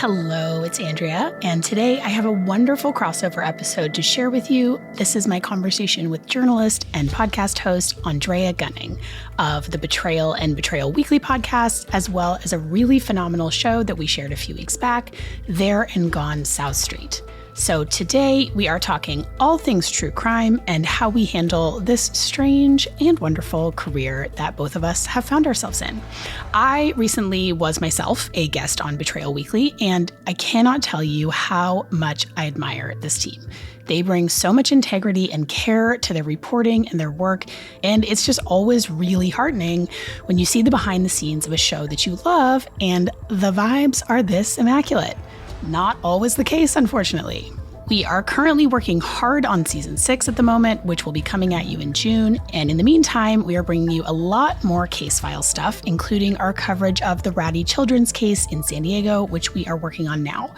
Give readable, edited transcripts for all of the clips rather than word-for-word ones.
Hello, it's Andrea, and today I have a wonderful crossover episode to share with you. This is my conversation with journalist and podcast host Andrea Gunning of the Betrayal and Betrayal Weekly podcast, as well as a really phenomenal show that we shared a few weeks back, There and Gone South Street. So today we are talking all things true crime and how we handle this strange and wonderful career that both of us have found ourselves in. I recently was myself a guest on Betrayal Weekly, and I cannot tell you how much I admire this team. They bring so much integrity and care to their reporting and their work, and it's just always really heartening when you see the behind the scenes of a show that you love and the vibes are this immaculate. Not always the case, unfortunately. We are currently working hard on season 6 at the moment, which will be coming at you in June. And in the meantime, we are bringing you a lot more case file stuff, including our coverage of the Ratty children's case in San Diego, which we are working on now.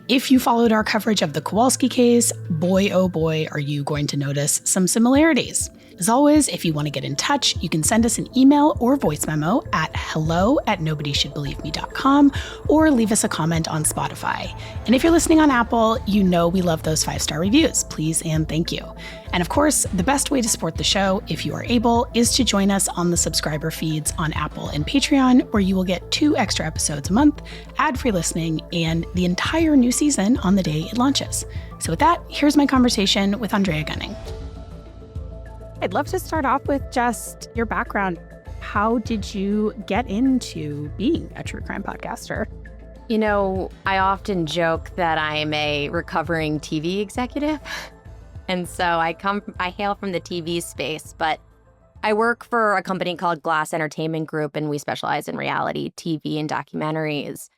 If you followed our coverage of the Kowalski case, boy, oh boy, are you going to notice some similarities. As always, if you want to get in touch, you can send us an email or voice memo at hello@nobodysshouldbelieveme.com or leave us a comment on Spotify. And if you're listening on Apple, you know we love those 5-star reviews. Please and thank you. And of course, the best way to support the show, if you are able, is to join us on the subscriber feeds on Apple and Patreon, where you will get 2 extra episodes a month, ad-free listening, and the entire new season on the day it launches. So with that, here's my conversation with Andrea Gunning. I'd love to start off with just your background. How did you get into being a true crime podcaster? You know, I often joke that I'm a recovering TV executive. And so I hail from the TV space, but I work for a company called Glass Entertainment Group, and we specialize in reality TV and documentaries.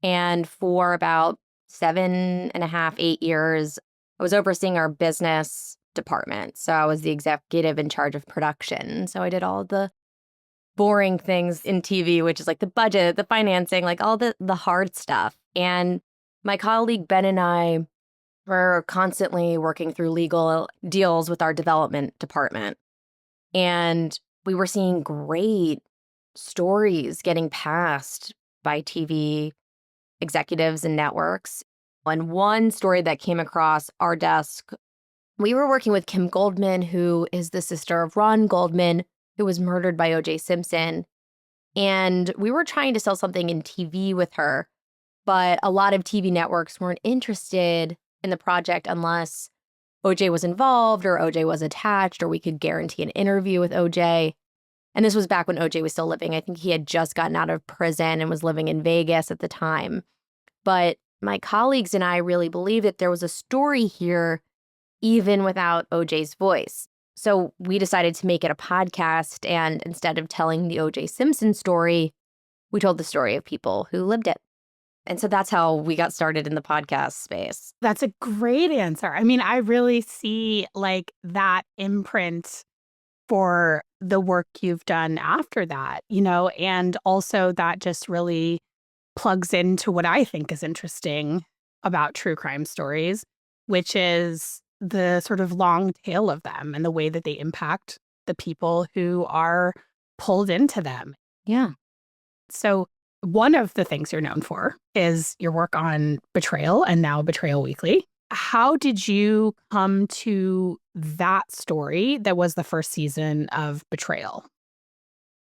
And for about 7.5, 8 years, I was overseeing our business department. So I was the executive in charge of production. So I did all the boring things in TV, which is like the budget, the financing, like all the hard stuff. And my colleague Ben and I were constantly working through legal deals with our development department. And we were seeing great stories getting passed by TV executives and networks. And one story that came across our desk, we were working with Kim Goldman, who is the sister of Ron Goldman, who was murdered by O.J. Simpson. And we were trying to sell something in TV with her, but a lot of TV networks weren't interested in the project unless O.J. was involved or O.J. was attached or we could guarantee an interview with O.J. And this was back when O.J. was still living. I think he had just gotten out of prison and was living in Vegas at the time. But my colleagues and I really believed that there was a story here even without OJ's voice. So we decided to make it a podcast, and instead of telling the O.J. Simpson story, we told the story of people who lived it. And so that's how we got started in the podcast space. That's a great answer. I mean, I really see like that imprint for the work you've done after that, you know, and also that just really plugs into what I think is interesting about true crime stories, which is the sort of long tail of them and the way that they impact the people who are pulled into them. Yeah. So one of the things you're known for is your work on Betrayal and now Betrayal Weekly. How did you come to that story that was the first season of Betrayal?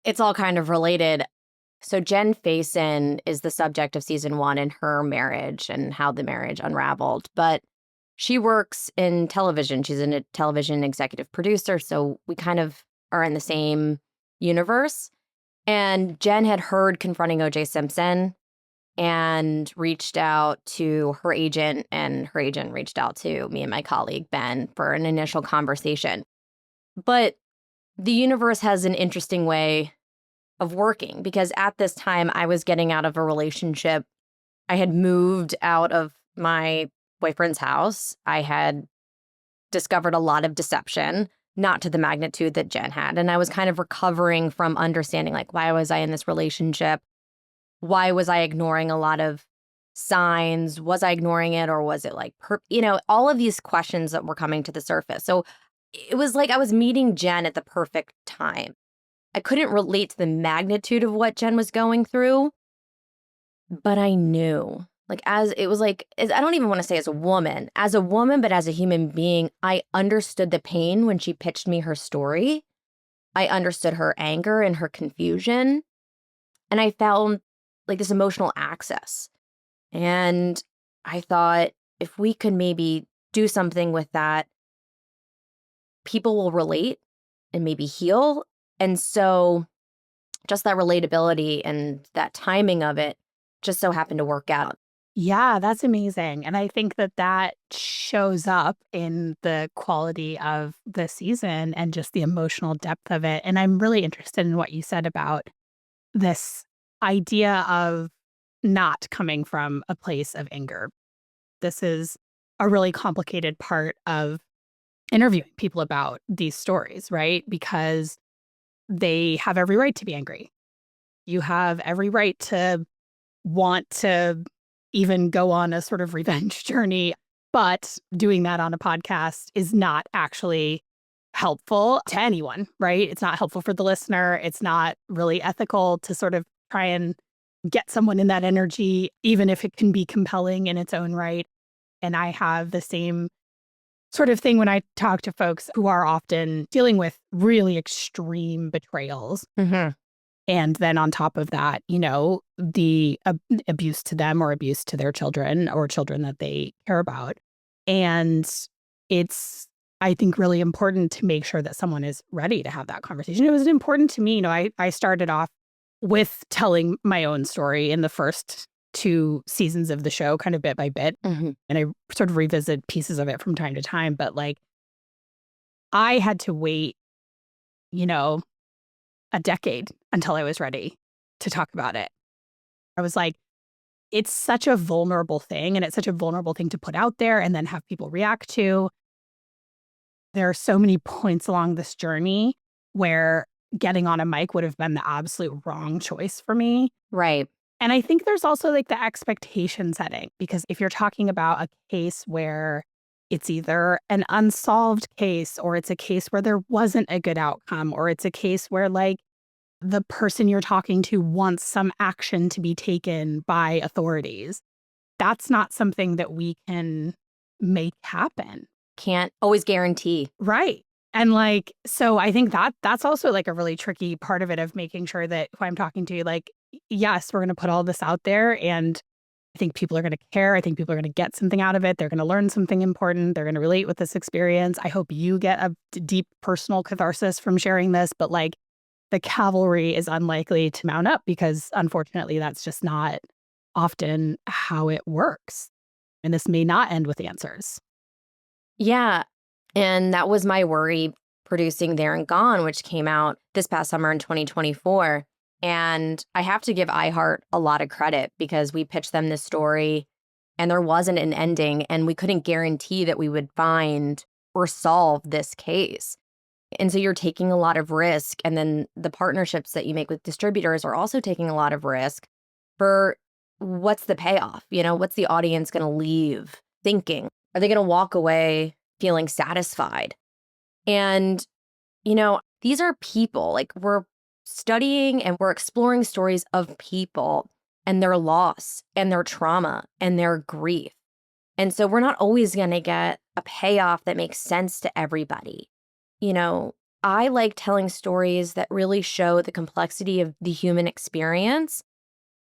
It's all kind of related. So Jen Faison is the subject of season 1 and her marriage and how the marriage unraveled. But she works in television. She's a television executive producer, so we kind of are in the same universe. And Jen had heard Confronting O.J. Simpson and reached out to her agent, and her agent reached out to me and my colleague, Ben, for an initial conversation. But the universe has an interesting way of working, because at this time I was getting out of a relationship. I had moved out of my boyfriend's house. I had discovered a lot of deception, not to the magnitude that Jen had. And I was kind of recovering from understanding, like, why was I in this relationship? Why was I ignoring a lot of signs? Was I ignoring it, or was it like, all of these questions that were coming to the surface. So it was like I was meeting Jen at the perfect time. I couldn't relate to the magnitude of what Jen was going through, but I knew I don't even want to say as a woman, but as a human being, I understood the pain when she pitched me her story. I understood her anger and her confusion. And I found like this emotional access. And I thought if we could maybe do something with that, people will relate and maybe heal. And so just that relatability and that timing of it just so happened to work out. Yeah, that's amazing. And I think that that shows up in the quality of the season and just the emotional depth of it. And I'm really interested in what you said about this idea of not coming from a place of anger. This is a really complicated part of interviewing people about these stories, right? Because they have every right to be angry. You have every right to want to even go on a sort of revenge journey. But doing that on a podcast is not actually helpful to anyone, right? It's not helpful for the listener. It's not really ethical to sort of try and get someone in that energy, even if it can be compelling in its own right. And I have the same sort of thing when I talk to folks who are often dealing with really extreme betrayals. Mm-hmm. And then on top of that, the abuse to them or abuse to their children or children that they care about. And it's, I think, really important to make sure that someone is ready to have that conversation. It was important to me. I started off with telling my own story in the first 2 seasons of the show, kind of bit by bit. Mm-hmm. And I sort of revisit pieces of it from time to time. But like, I had to wait, a decade until I was ready to talk about it. I was like, it's such a vulnerable thing, and it's such a vulnerable thing to put out there and then have people react to. There are so many points along this journey where getting on a mic would have been the absolute wrong choice for me. Right. And I think there's also like the expectation setting, because if you're talking about a case where it's either an unsolved case or it's a case where there wasn't a good outcome, or it's a case where like the person you're talking to wants some action to be taken by authorities, that's not something that we can make happen. Can't always guarantee. Right. And like, so I think that that's also like a really tricky part of it, of making sure that who I'm talking to, like, yes, we're going to put all this out there, and I think people are going to care. I think people are going to get something out of it. They're going to learn something important. They're going to relate with this experience. I hope you get a deep personal catharsis from sharing this, but like, the cavalry is unlikely to mount up, because unfortunately that's just not often how it works. And this may not end with answers. Yeah. And that was my worry producing There and Gone, which came out this past summer in 2024. And I have to give iHeart a lot of credit, because we pitched them this story and there wasn't an ending, and we couldn't guarantee that we would find or solve this case. And so you're taking a lot of risk. And then the partnerships that you make with distributors are also taking a lot of risk for what's the payoff? What's the audience going to leave thinking? Are they going to walk away feeling satisfied? And, these are people. Like, we're studying and we're exploring stories of people and their loss and their trauma and their grief. And so we're not always going to get a payoff that makes sense to everybody. I like telling stories that really show the complexity of the human experience.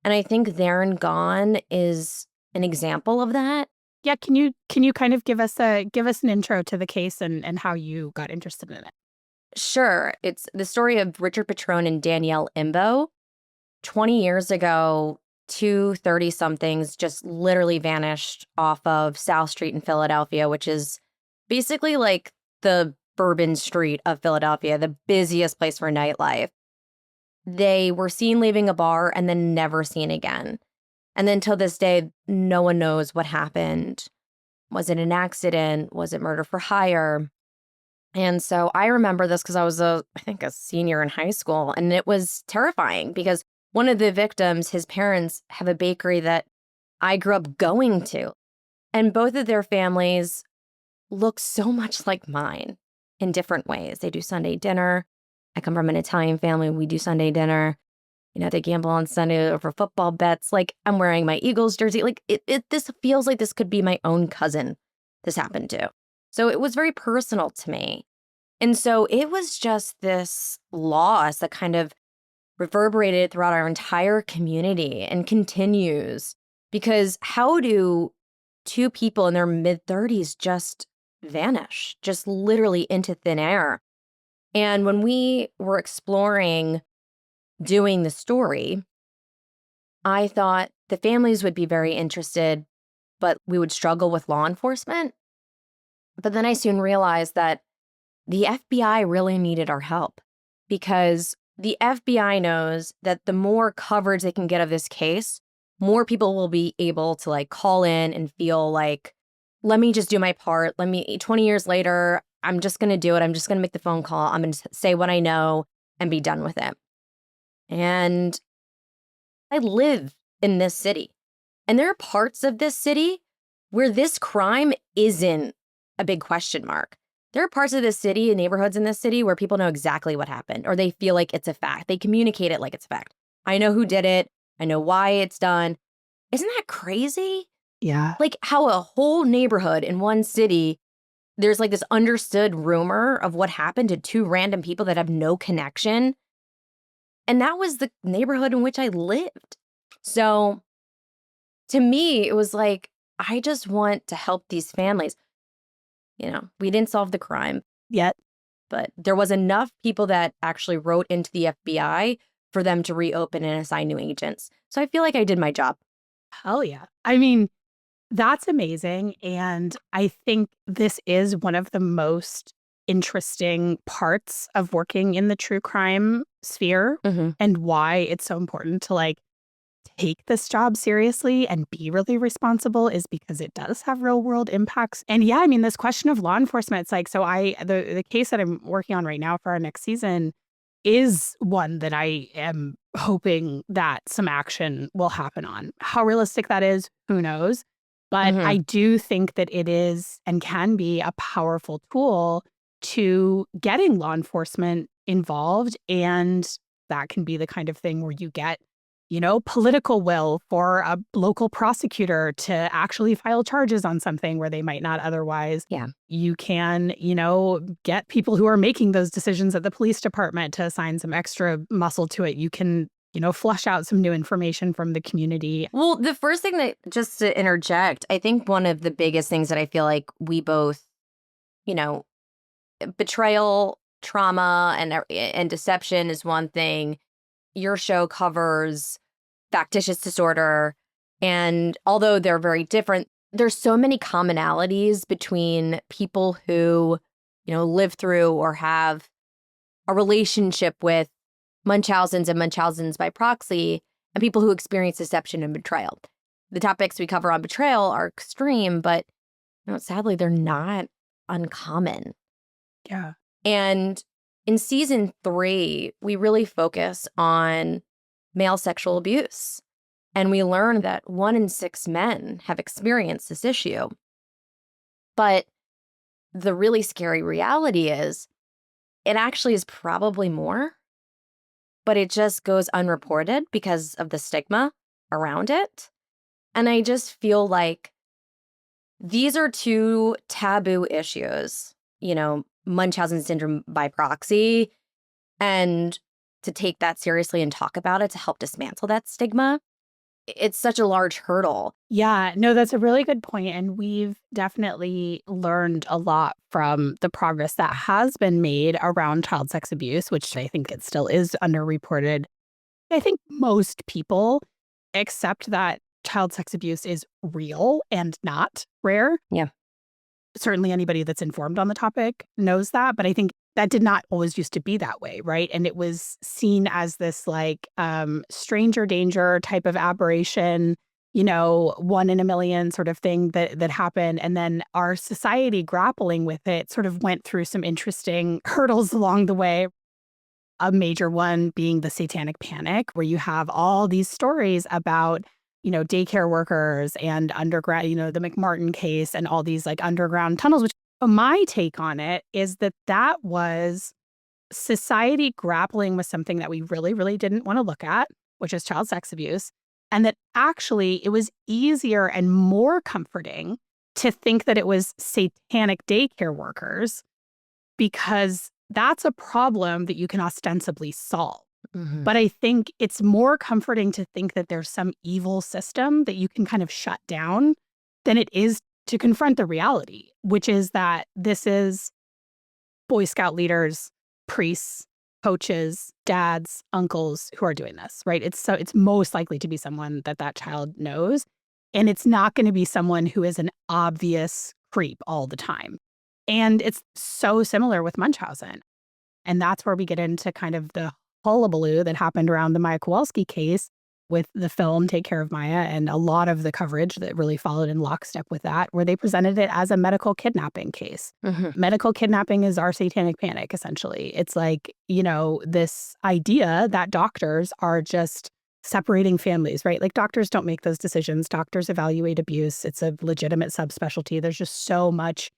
And I think There and Gone is an example of that. Yeah, can you kind of give us an intro to the case and how you got interested in it? Sure. It's the story of Richard Petrone and Danielle Imbo. 20 years ago, two 30-somethings just literally vanished off of South Street in Philadelphia, which is basically like the Bourbon Street of Philadelphia, the busiest place for nightlife. They were seen leaving a bar and then never seen again. And then till this day, no one knows what happened. Was it an accident? Was it murder for hire? And so I remember this because I was I think a senior in high school, and it was terrifying because one of the victims, his parents have a bakery that I grew up going to, and both of their families look so much like mine in different ways. They do Sunday dinner. I come from an Italian family. We do Sunday dinner. they gamble on Sunday over football bets. Like, I'm wearing my Eagles jersey. Like, this feels like this could be my own cousin this happened to. So it was very personal to me. And so it was just this loss that kind of reverberated throughout our entire community and continues. Because how do two people in their mid-30s just vanish, just literally into thin air? And when we were exploring doing the story, I thought the families would be very interested, but we would struggle with law enforcement. But then I soon realized that the FBI really needed our help, because the FBI knows that the more coverage they can get of this case, more people will be able to like call in and feel like, let me just do my part. 20 years later, I'm just going to do it. I'm just going to make the phone call. I'm going to say what I know and be done with it. And I live in this city, and there are parts of this city where this crime isn't a big question mark. There are parts of this city and neighborhoods in this city where people know exactly what happened, or they feel like it's a fact. They communicate it like it's a fact. I know who did it. I know why it's done. Isn't that crazy? Yeah. Like how a whole neighborhood in one city, there's like this understood rumor of what happened to two random people that have no connection. And that was the neighborhood in which I lived. So to me, it was like, I just want to help these families. We didn't solve the crime Yet. but there was enough people that actually wrote into the FBI for them to reopen and assign new agents. So I feel like I did my job. Hell yeah. I mean, that's amazing. And I think this is one of the most interesting parts of working in the true crime sphere, and why it's so important to like take this job seriously and be really responsible is because it does have real world impacts. And yeah, I mean, this question of law enforcement, it's like, so the case that I'm working on right now for our next season is one that I am hoping that some action will happen on. How realistic that is, who knows? But I do think that it is and can be a powerful tool to getting law enforcement involved. And that can be the kind of thing where you get political will for a local prosecutor to actually file charges on something where they might not otherwise. Yeah. You can, get people who are making those decisions at the police department to assign some extra muscle to it. You can, flush out some new information from the community. Well, the first thing that, just to interject, I think one of the biggest things that I feel like we both, betrayal, trauma, and deception is one thing. Your show covers factitious disorder. And although they're very different, there's so many commonalities between people who, live through or have a relationship with Munchausen's and Munchausen's by proxy, and people who experience deception and betrayal. The topics we cover on betrayal are extreme, but sadly, they're not uncommon. Yeah. And in season 3, we really focus on male sexual abuse. And we learn that 1 in 6 men have experienced this issue. But the really scary reality is it actually is probably more, but it just goes unreported because of the stigma around it. And I just feel like these are two taboo issues, Munchausen syndrome by proxy, and to take that seriously and talk about it to help dismantle that stigma. It's such a large hurdle. Yeah, no, that's a really good point. And we've definitely learned a lot from the progress that has been made around child sex abuse, which I think it still is underreported. I think most people accept that child sex abuse is real and not rare. Yeah. Certainly anybody that's informed on the topic knows that, but I think that did not always used to be that way, right? And it was seen as this like stranger danger type of aberration, 1 in a million sort of thing that happened. And then our society grappling with it sort of went through some interesting hurdles along the way. A major one being the satanic panic, where you have all these stories about daycare workers and underground, the McMartin case and all these like underground tunnels, which my take on it is that was society grappling with something that we really, really didn't want to look at. which is child sex abuse, and that actually it was easier and more comforting to think that it was satanic daycare workers because that's a problem that you can ostensibly solve. Mm-hmm. But I think it's more comforting to think that there's some evil system that you can kind of shut down than it is to confront the reality, which is that this is Boy Scout leaders, priests, coaches, dads, uncles who are doing this, right? It's most likely to be someone that child knows. And it's not going to be someone who is an obvious creep all the time. And it's so similar with Munchausen. And that's where we get into kind of the hullabaloo that happened around the Maya Kowalski case with the film Take Care of Maya and a lot of the coverage that really followed in lockstep with that, where they presented it as a medical kidnapping case. Mm-hmm. Medical kidnapping is our satanic panic, essentially. It's like, this idea that doctors are just separating families, right? Like doctors don't make those decisions. Doctors evaluate abuse. It's a legitimate subspecialty. There's just so much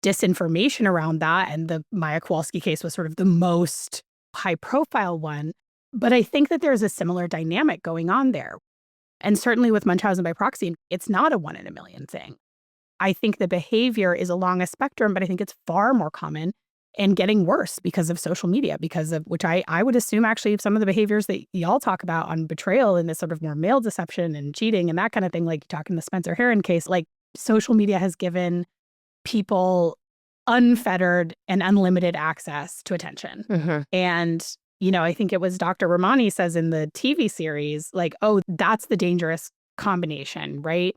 disinformation around that. And the Maya Kowalski case was sort of the most high profile one. But I think that there's a similar dynamic going on there. And certainly with Munchausen by proxy, it's not a 1 in a million thing. I think the behavior is along a spectrum, but I think it's far more common and getting worse because of social media, because of which I would assume actually some of the behaviors that y'all talk about on betrayal and this sort of more male deception and cheating and that kind of thing, like you talk in the Spencer Heron case, like social media has given people unfettered and unlimited access to attention. Mm-hmm. And, I think it was Dr. Ramani says in the TV series, like, oh, that's the dangerous combination, right?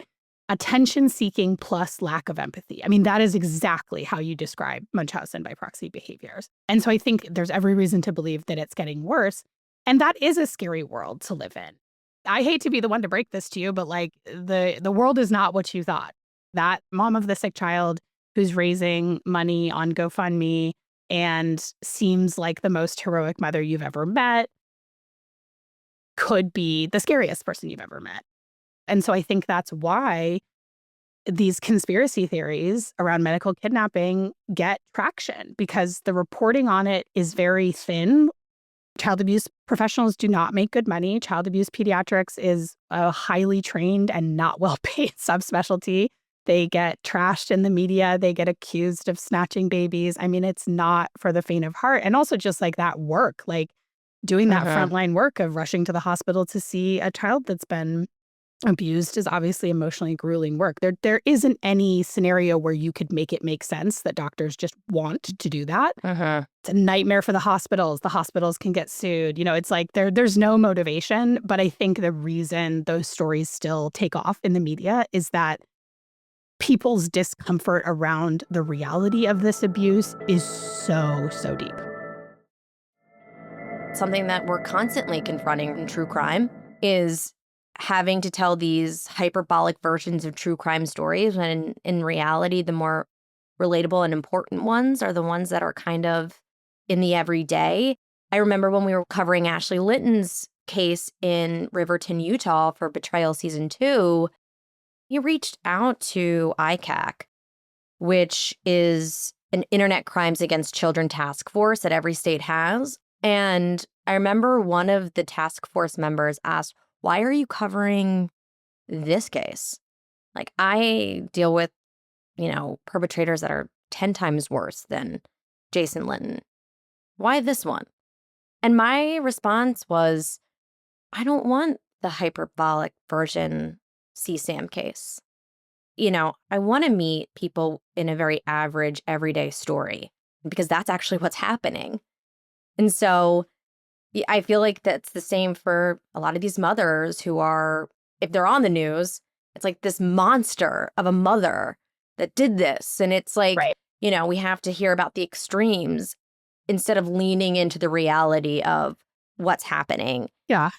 Attention seeking plus lack of empathy. I mean, that is exactly how you describe Munchausen by proxy behaviors. And so I think there's every reason to believe that it's getting worse. And that is a scary world to live in. I hate to be the one to break this to you, but like the world is not what you thought. That mom of the sick child who's raising money on GoFundMe and seems like the most heroic mother you've ever met could be the scariest person you've ever met. And so I think that's why these conspiracy theories around medical kidnapping get traction, because the reporting on it is very thin. Child abuse professionals do not make good money. Child abuse pediatrics is a highly trained and not well-paid subspecialty. They get trashed in the media. They get accused of snatching babies. I mean, it's not for the faint of heart. And also just like that work, like doing that frontline work of rushing to the hospital to see a child that's been abused is obviously emotionally grueling work. There isn't any scenario where you could make it make sense that doctors just want to do that. It's a nightmare for the hospitals. The hospitals can get sued. It's like there's no motivation. But I think the reason those stories still take off in the media is that people's discomfort around the reality of this abuse is so, so deep. Something that we're constantly confronting in true crime is having to tell these hyperbolic versions of true crime stories when in reality, the more relatable and important ones are the ones that are kind of in the everyday. I remember when we were covering Ashley Litton's case in Riverton, Utah for Betrayal Season 2, he reached out to ICAC, which is an Internet Crimes Against Children task force that every state has. And I remember one of the task force members asked, why are you covering this case? Like, I deal with, perpetrators that are 10 times worse than Jason Litton. Why this one? And my response was, I don't want the hyperbolic version CSAM case. I want to meet people in a very average, everyday story, because that's actually what's happening. And so I feel like that's the same for a lot of these mothers who are, if they're on the news, it's like this monster of a mother that did this. And it's like, Right. We have to hear about the extremes instead of leaning into the reality of what's happening. Yeah.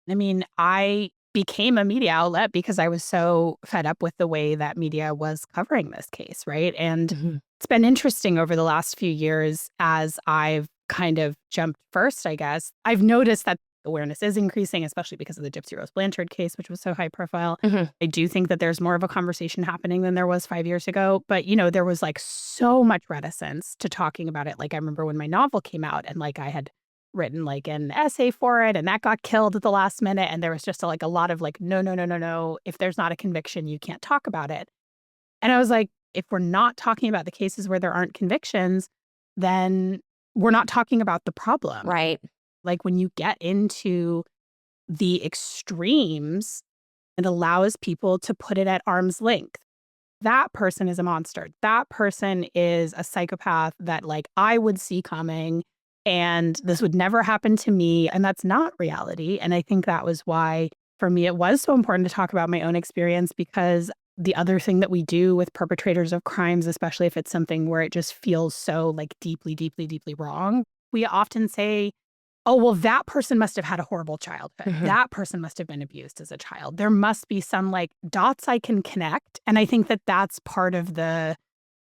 I mean, I became a media outlet because I was so fed up with the way that media was covering this case, right? And it's been interesting over the last few years as I've kind of jumped first, I guess. I've noticed that awareness is increasing, especially because of the Gypsy Rose Blanchard case, which was so high profile. I do think that there's more of a conversation happening than there was 5 years ago. But, there was like so much reticence to talking about it. Like I remember when my novel came out and like I had written like an essay for it, and that got killed at the last minute. And there was just like a lot of like, no, no, no, no, no. If there's not a conviction, you can't talk about it. And I was like, if we're not talking about the cases where there aren't convictions, then we're not talking about the problem. Right. Like when you get into the extremes, it allows people to put it at arm's length. That person is a monster. That person is a psychopath that like I would see coming, and this would never happen to me. And that's not reality. And I think that was why for me it was so important to talk about my own experience, because the other thing that we do with perpetrators of crimes, especially if it's something where it just feels so like deeply, deeply, deeply wrong, we often say, oh, well, that person must have had a horrible childhood. Mhm. That person must have been abused as a child. There must be some like dots I can connect. And I think that that's part of the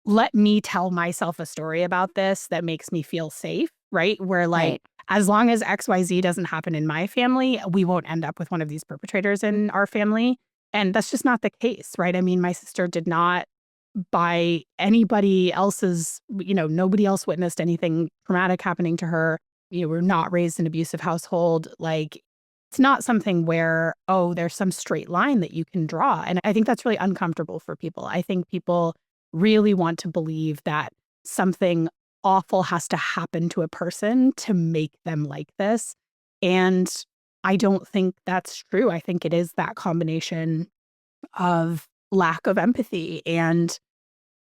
let me tell myself a story about this that makes me feel safe, right? Where like, Right. as long as XYZ doesn't happen in my family, we won't end up with one of these perpetrators in our family. And that's just not the case, right? I mean, my sister did not, by anybody else's, nobody else witnessed anything traumatic happening to her. We're not raised in an abusive household. Like, it's not something where, oh, there's some straight line that you can draw. And I think that's really uncomfortable for people. I think people really want to believe that something awful has to happen to a person to make them like this. And I don't think that's true. I think it is that combination of lack of empathy and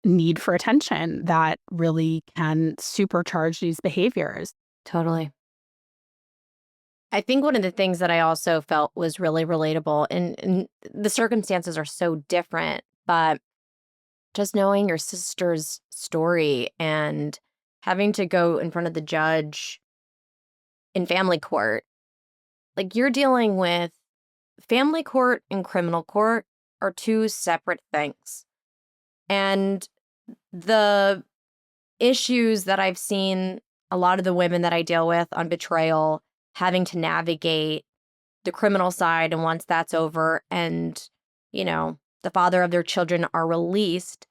need for attention that really can supercharge these behaviors. Totally. I think one of the things that I also felt was really relatable, and the circumstances are so different, but just knowing your sister's story and having to go in front of the judge in family court, like you're dealing with family court and criminal court are two separate things. And the issues that I've seen a lot of the women that I deal with on betrayal having to navigate the criminal side, and once that's over and, the father of their children are released,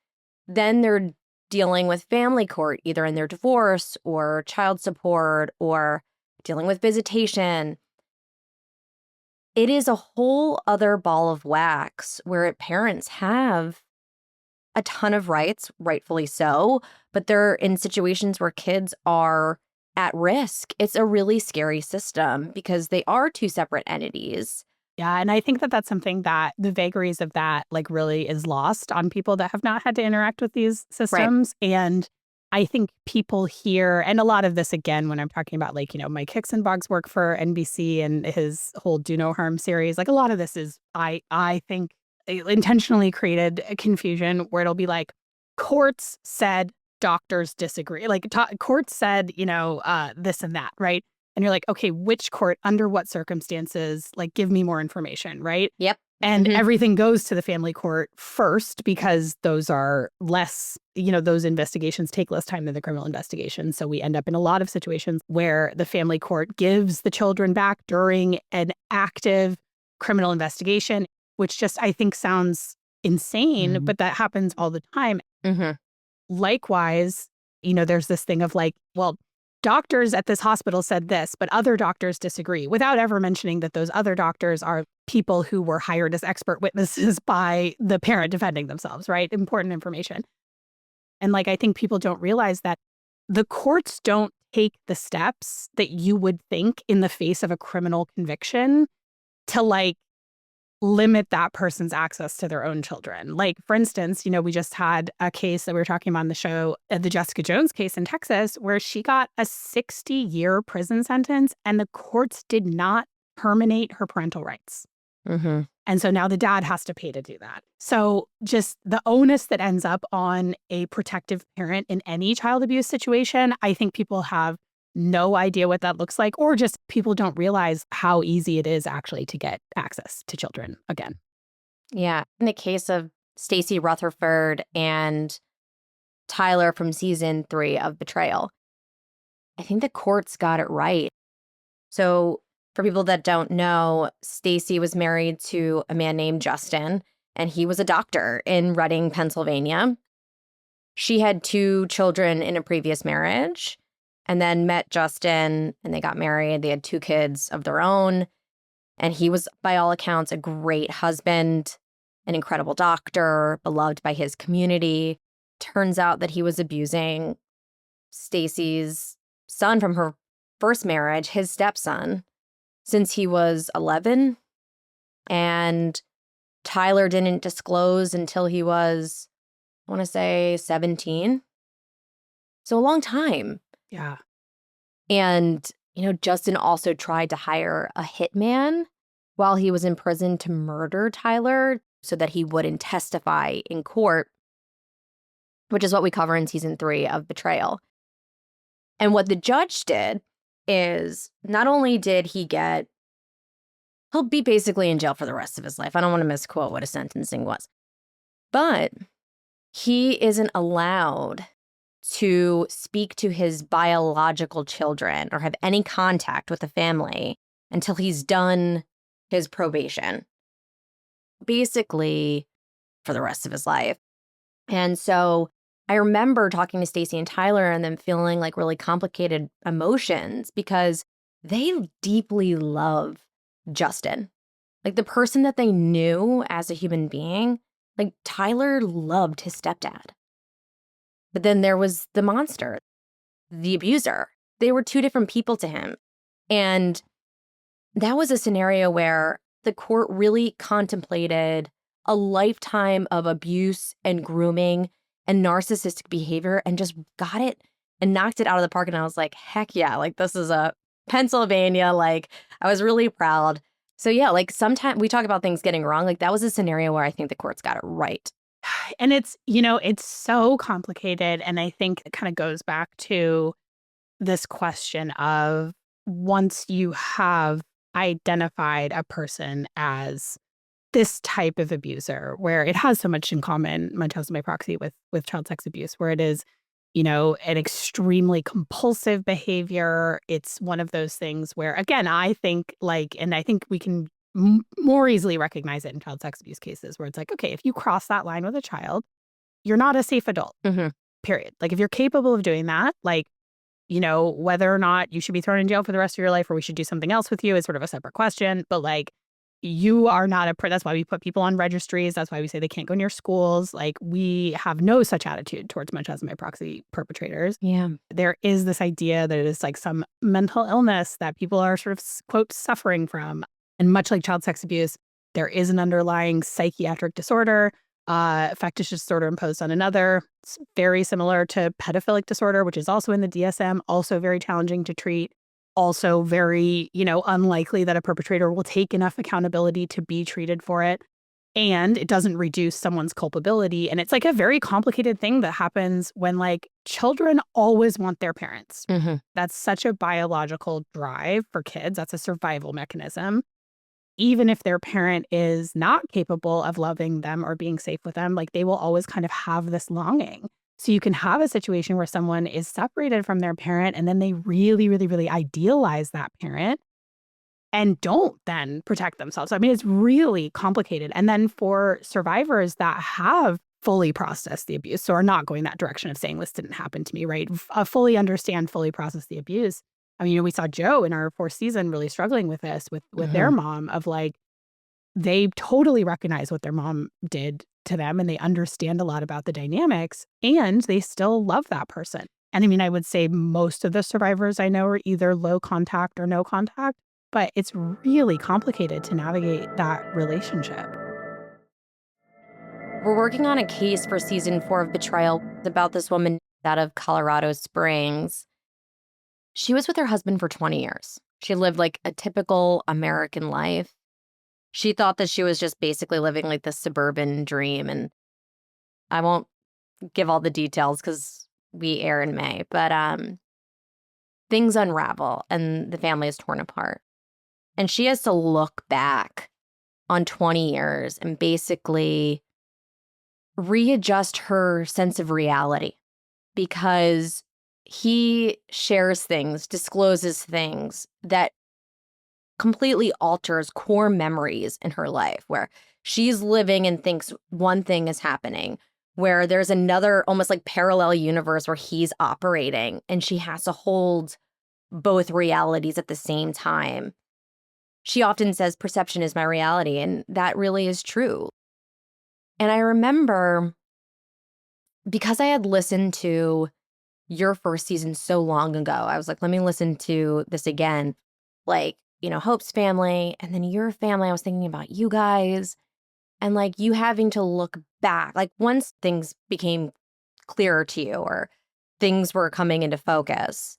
then they're dealing with family court, either in their divorce or child support or dealing with visitation. It is a whole other ball of wax where parents have a ton of rights, rightfully so, but they're in situations where kids are at risk. It's a really scary system because they are two separate entities. Yeah, and I think that that's something that the vagaries of that like really is lost on people that have not had to interact with these Right. systems. And I think people here, and a lot of this again, when I'm talking about like, Mike Hixenbog's work for NBC and his whole Do No Harm series, like a lot of this is, I think, intentionally created a confusion where it'll be like, courts said, doctors disagree. Like courts said, this and that, right? And you're like, okay, which court, under what circumstances, like give me more information, right? Yep. And Mhm. everything goes to the family court first because those are less, those investigations take less time than the criminal investigation. So we end up in a lot of situations where the family court gives the children back during an active criminal investigation, which just I think sounds insane, Mhm. but that happens all the time. Mhm. Likewise, there's this thing of like, well, doctors at this hospital said this, but other doctors disagree, without ever mentioning that those other doctors are people who were hired as expert witnesses by the parent defending themselves, right? Important information. And like, I think people don't realize that the courts don't take the steps that you would think in the face of a criminal conviction to like limit that person's access to their own children. Like, for instance, we just had a case that we were talking about on the show, the Jessica Jones case in Texas, where she got a 60-year prison sentence and the courts did not terminate her parental rights. Mhm. And so now the dad has to pay to do that. So just the onus that ends up on a protective parent in any child abuse situation, I think people have no idea what that looks like, or just people don't realize how easy it is actually to get access to children again. Yeah. In the case of Stacey Rutherford and Tyler from season 3 of Betrayal, I think the courts got it right. So, for people that don't know, Stacey was married to a man named Justin, and he was a doctor in Reading, Pennsylvania. She had 2 children in a previous marriage. and then met Justin and they got married. They had 2 kids of their own. And he was, by all accounts, a great husband, an incredible doctor, beloved by his community. Turns out that he was abusing Stacy's son from her first marriage, his stepson, since he was 11. And Tyler didn't disclose until he was, I want to say, 17. So a long time. Yeah. And, Justin also tried to hire a hitman while he was in prison to murder Tyler so that he wouldn't testify in court, which is what we cover in season 3 of Betrayal. And what the judge did is not only did he'll be basically in jail for the rest of his life. I don't want to misquote what his sentencing was. But he isn't allowed to speak to his biological children or have any contact with the family until he's done his probation, basically for the rest of his life. And so I remember talking to Stacy and Tyler and them feeling like really complicated emotions because they deeply love Justin. Like the person that they knew as a human being, like Tyler loved his stepdad. But then there was the monster, the abuser. They were 2 different people to him. And that was a scenario where the court really contemplated a lifetime of abuse and grooming and narcissistic behavior and just got it and knocked it out of the park. And I was like, heck yeah, like this is a Pennsylvania. Like I was really proud. So yeah, like sometimes we talk about things getting wrong. Like that was a scenario where I think the courts got it right. And it's so complicated. And I think it kind of goes back to this question of once you have identified a person as this type of abuser, where it has so much in common, Munchausen by proxy, with child sex abuse, where it is, an extremely compulsive behavior. It's one of those things where, again, I think we can more easily recognize it in child sex abuse cases where it's like, okay, if you cross that line with a child, you're not a safe adult, period. Like if you're capable of doing that, like, whether or not you should be thrown in jail for the rest of your life or we should do something else with you is sort of a separate question. But like, you are not that's why we put people on registries. That's why we say they can't go near schools. Like we have no such attitude towards Munchausen by proxy perpetrators. Yeah. There is this idea that it is like some mental illness that people are sort of, quote, suffering from. And much like child sex abuse, there is an underlying psychiatric disorder, factitious disorder imposed on another. It's very similar to pedophilic disorder, which is also in the DSM, also very challenging to treat. Also very, unlikely that a perpetrator will take enough accountability to be treated for it. And it doesn't reduce someone's culpability. And it's like a very complicated thing that happens when like children always want their parents. That's such a biological drive for kids. That's a survival mechanism. Even if their parent is not capable of loving them or being safe with them, like they will always kind of have this longing. So you can have a situation where someone is separated from their parent and then they really, really, really idealize that parent and don't then protect themselves. I mean, it's really complicated. And then for survivors that have fully processed the abuse, so are not going that direction of saying this didn't happen to me, right? Fully understand, fully process the abuse. I mean, we saw Joe in our 4th season really struggling with this, with their mom, of like, they totally recognize what their mom did to them and they understand a lot about the dynamics and they still love that person. And I mean, I would say most of the survivors I know are either low contact or no contact, but it's really complicated to navigate that relationship. We're working on a case for season 4 of Betrayal about this woman out of Colorado Springs. She was with her husband for 20 years. She lived like a typical American life. She thought that she was just basically living like the suburban dream. And I won't give all the details because we air in May, but things unravel and the family is torn apart. And she has to look back on 20 years and basically readjust her sense of reality because he shares things, discloses things that completely alters core memories in her life where she's living and thinks one thing is happening where there's another almost like parallel universe where he's operating and she has to hold both realities at the same time. She often says perception is my reality, and that really is true. And I remember, because I had listened to your first season so long ago, I was like, let me listen to this again. Like, Hope's family and then your family. I was thinking about you guys and like you having to look back. Like once things became clearer to you or things were coming into focus,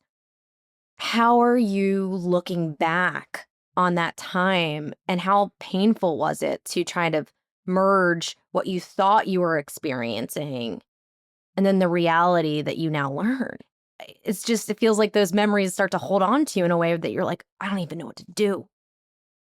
how are you looking back on that time and how painful was it to try to merge what you thought you were experiencing and then the reality that you now learn? It feels like those memories start to hold on to you in a way that you're like, I don't even know what to do.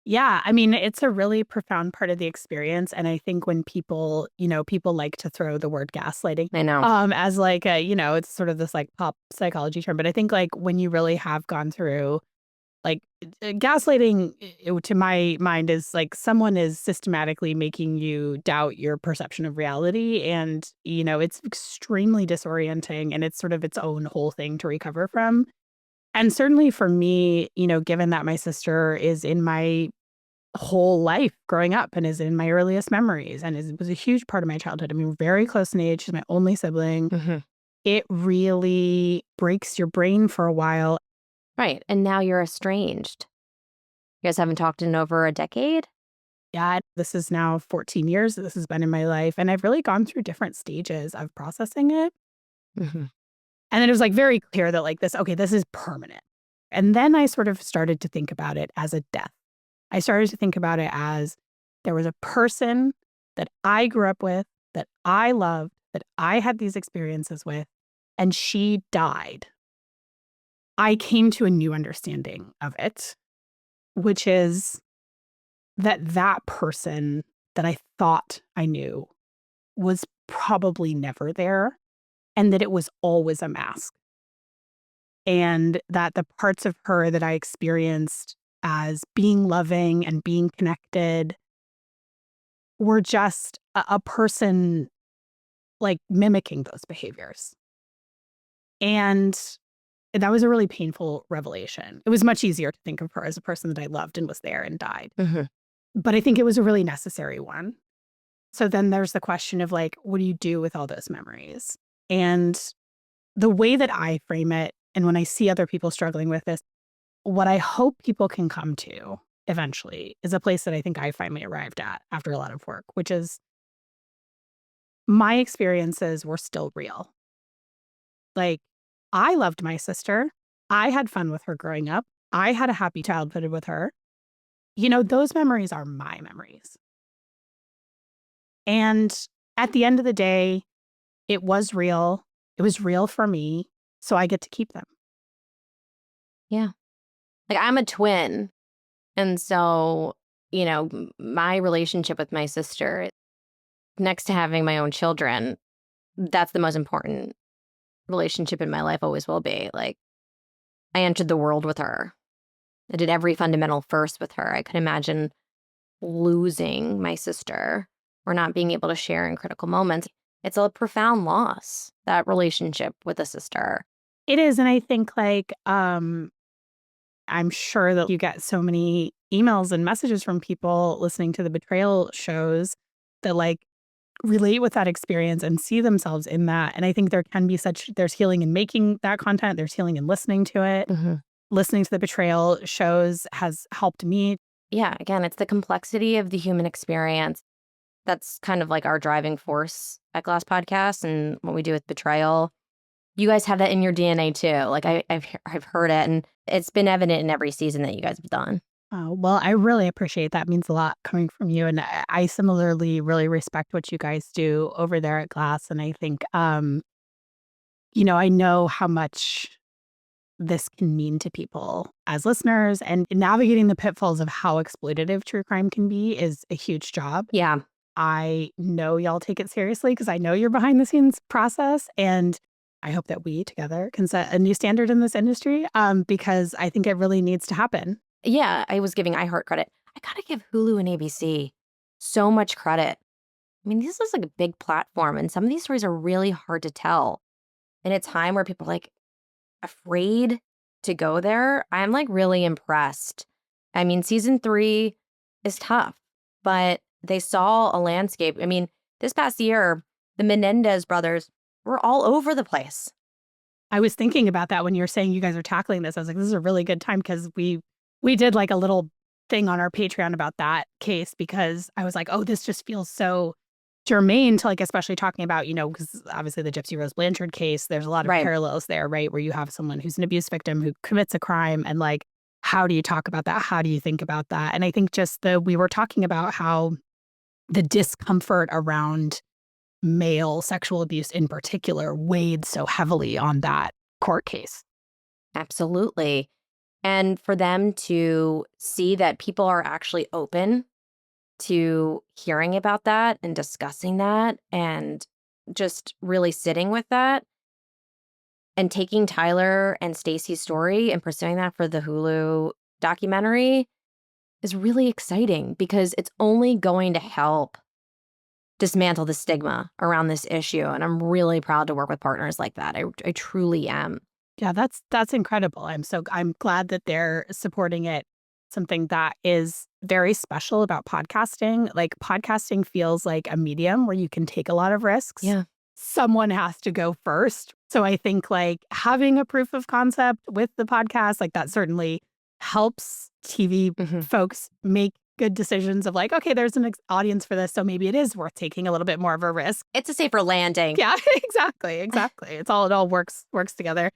Yeah, I mean, it's a really profound part of the experience, and I think when people like to throw the word gaslighting, I know. as like it's sort of this like pop psychology term, but I think like when you really have gone through like gaslighting, to my mind is like someone is systematically making you doubt your perception of reality, and it's extremely disorienting, and it's sort of its own whole thing to recover from. And certainly for me, given that my sister is in my whole life growing up and is in my earliest memories and was a huge part of my childhood. I mean, we're very close in age. She's my only sibling. Mm-hmm. It really breaks your brain for a while. Right. And now you're estranged. You guys haven't talked in over a decade? Yeah, this is now 14 years that this has been in my life. And I've really gone through different stages of processing it. Mm-hmm. And then it was like very clear that like this is permanent. And then I sort of started to think about it as a death. I started to think about it as there was a person that I grew up with, that I loved, that I had these experiences with, and she died. I came to a new understanding of it, which is that person that I thought I knew was probably never there, and that it was always a mask. And that the parts of her that I experienced as being loving and being connected were just a person like mimicking those behaviors. And that was a really painful revelation. It was much easier to think of her as a person that I loved and was there and died. Mm-hmm. But I think it was a really necessary one. So then there's the question of like, what do you do with all those memories? And the way that I frame it, and when I see other people struggling with this, what I hope people can come to eventually is a place that I think I finally arrived at after a lot of work, which is my experiences were still real. Like, I loved my sister. I had fun with her growing up. I had a happy childhood with her. Those memories are my memories. And at the end of the day, it was real. It was real for me. So I get to keep them. Yeah. Like I'm a twin. And so, my relationship with my sister, next to having my own children, that's the most important relationship in my life, always will be. Like, I entered the world with her. I did every fundamental first with her. I could imagine losing my sister or not being able to share in critical moments. It's a profound loss, that relationship with a sister. It is. And I think like, I'm sure that you get so many emails and messages from people listening to the Betrayal shows that like relate with that experience and see themselves in that. And I think there's healing in making that content. There's healing in listening to it. Mm-hmm. Listening to the Betrayal shows has helped me. Yeah, again, it's the complexity of the human experience. That's kind of like our driving force at Glass Podcast and what we do with Betrayal. You guys have that in your DNA too. Like I've heard it, and it's been evident in every season that you guys have done. Oh, well, I really appreciate that. It means a lot coming from you. And I similarly really respect what you guys do over there at Glass. And I think, I know how much this can mean to people as listeners, and navigating the pitfalls of how exploitative true crime can be is a huge job. Yeah. I know y'all take it seriously because I know your behind the scenes process, and I hope that we together can set a new standard in this industry because I think it really needs to happen. Yeah, I was giving iHeart credit. I gotta give Hulu and ABC so much credit I mean, this is like a big platform, and some of these stories are really hard to tell in a time where people are like afraid to go there. I'm like really impressed. I mean, season 3 is tough, but they saw a landscape. I mean, this past year, the Menendez brothers were all over the place. I was thinking about that when you were saying you guys are tackling this. I was like, this is a really good time because we did like a little thing on our Patreon about that case because I was like, oh, this just feels so germane to like, especially talking about, because obviously the Gypsy Rose Blanchard case, there's a lot of Right. parallels there, right? Where you have someone who's an abuse victim who commits a crime and like, how do you talk about that? How do you think about that? And I think we were talking about how the discomfort around male sexual abuse in particular weighed so heavily on that court case. Absolutely. And for them to see that people are actually open to hearing about that and discussing that and just really sitting with that and taking Tyler and Stacy's story and pursuing that for the Hulu documentary is really exciting because it's only going to help dismantle the stigma around this issue. And I'm really proud to work with partners like that. I truly am. Yeah, that's incredible. I'm glad that they're supporting it. Something that is very special about podcasting. Like podcasting feels like a medium where you can take a lot of risks. Yeah. Someone has to go first. So I think like having a proof of concept with the podcast, like that certainly helps TV folks make good decisions of like, okay, there's an audience for this. So maybe it is worth taking a little bit more of a risk. It's a safer landing. Yeah, exactly. It all works together.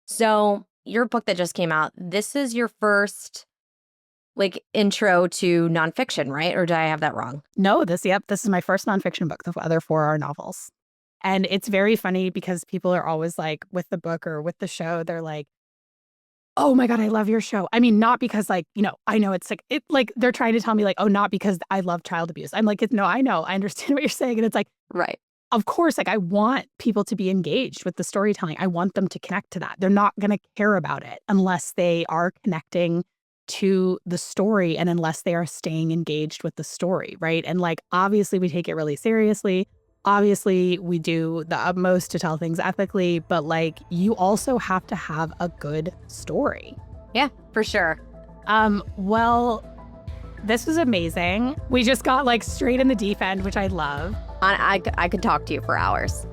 So your book that just came out, this is your first like intro to nonfiction, right? Or did I have that wrong? No, this is my first nonfiction book. The other 4 are novels. And it's very funny because people are always like with the book or with the show, they're like, oh my God, I love your show. I mean, not because like, I know it's like they're trying to tell me like, oh, not because I love child abuse. I'm like, no, I know. I understand what you're saying. And it's like, right. Of course, like I want people to be engaged with the storytelling. I want them to connect to that. They're not going to care about it unless they are connecting to the story and unless they are staying engaged with the story, right? And like, obviously, we take it really seriously. Obviously, we do the utmost to tell things ethically, but like, you also have to have a good story. Yeah, for sure. Well, this was amazing. We just got like straight in the deep end, which I love. I could talk to you for hours.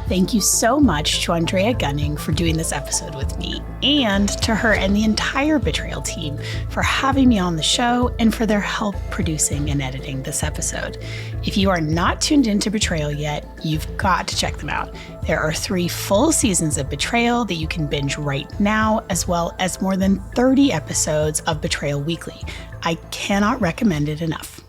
Thank you so much to Andrea Gunning for doing this episode with me, and to her and the entire Betrayal team for having me on the show and for their help producing and editing this episode. If you are not tuned into Betrayal yet, you've got to check them out. There are 3 full seasons of Betrayal that you can binge right now, as well as more than 30 episodes of Betrayal Weekly. I cannot recommend it enough.